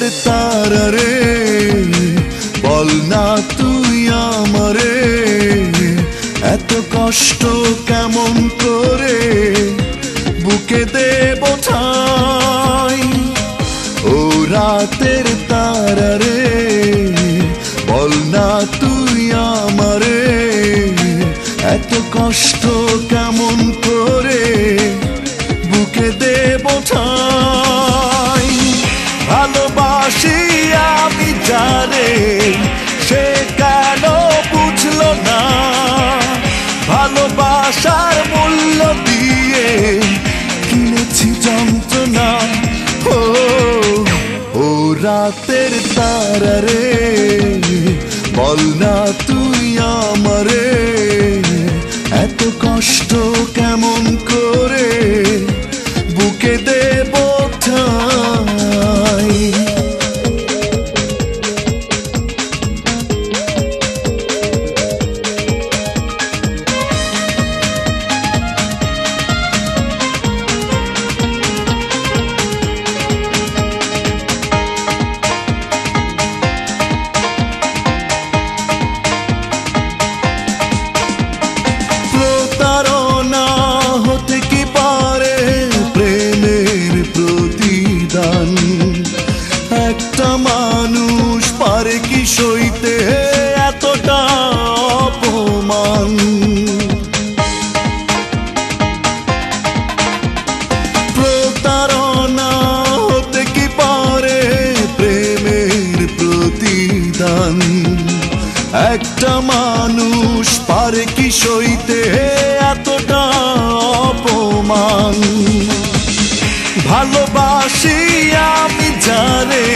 রাতের তারা রে বল না তুই আমারে এত কষ্ট কেমন করে বুকে দেব ঠাই ও রাতের তারা রে বল না তুই আমারে এত কষ্ট কেমন করে বুকে দেব ঠাই ভালোবাসি আমি জানে সে কেন বুঝলো না ভালোবাসার মূল্য দিয়ে কিনেছি যন্ত্রণা ও রাতের তারা রে বল না তুই আমারে এত কষ্ট কেমন করে বুকে দেব ঠাই প্রতারণা হতে কি পারে প্রেমের প্রতিদান একটা মানুষ পারে কি সইতে এতটা অপমান প্রতারণা হতে কি পারে প্রেমের প্রতিদান একটা মানুষ পারে কি সইতে এতটা অপমান ভালোবাসি আমি জানে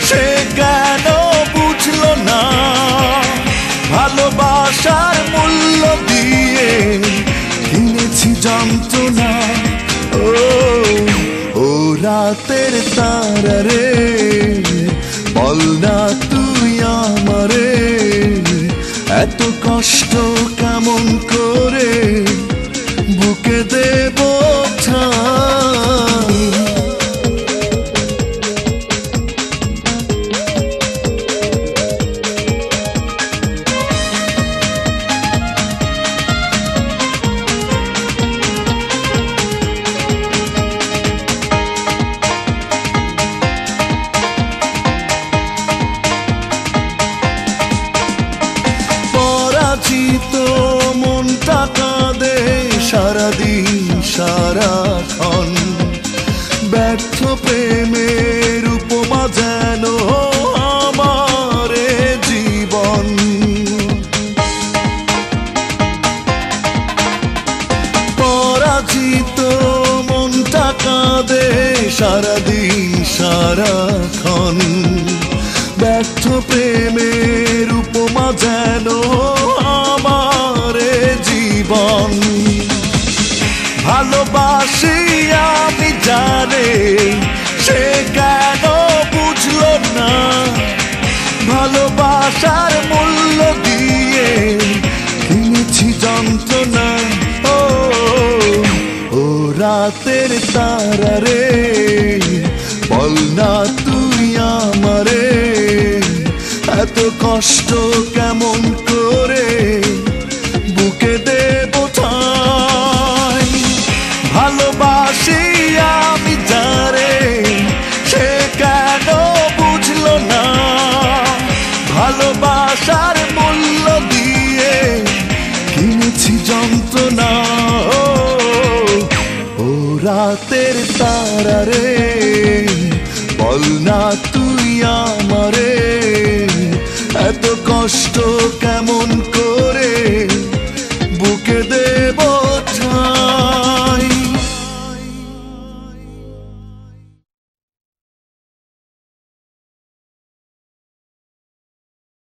সে কেন বুঝলো না ভালোবাসার মূল্য দিয়ে কিনেছি যন্ত্রণা ও রাতের তারা রে বল না তুই আমারে এত কষ্ট কেমন করে বুকে দেব ঠাই পরাজিত মনটা কাঁদে সারাদিন সারাক্ষণ ব্যর্থ প্রেমের উপমা যেন আমার জীবন পরাজিত মনটা কাঁদে সারাদিন সারাক্ষণ ব্যর্থ প্রেমের উপমা যেন আমার জীবন ভালোবাসি আমি জানে সে কেন বুঝলো না ভালোবাসার মূল্য দিয়ে কিনেছি যন্ত্রণা ও রাতের তারা রে বল না তুই আমারে এত কষ্ট কেমন করে বুকে দেব ঠাই ভালোবাসি আমি জানে সে কেন বুঝলো না ভালোবাসার মূল্য দিয়ে কিনেছি যন্ত্রণা ও রাতের তারা রে বল না তুই আমারে এত কষ্ট কেমন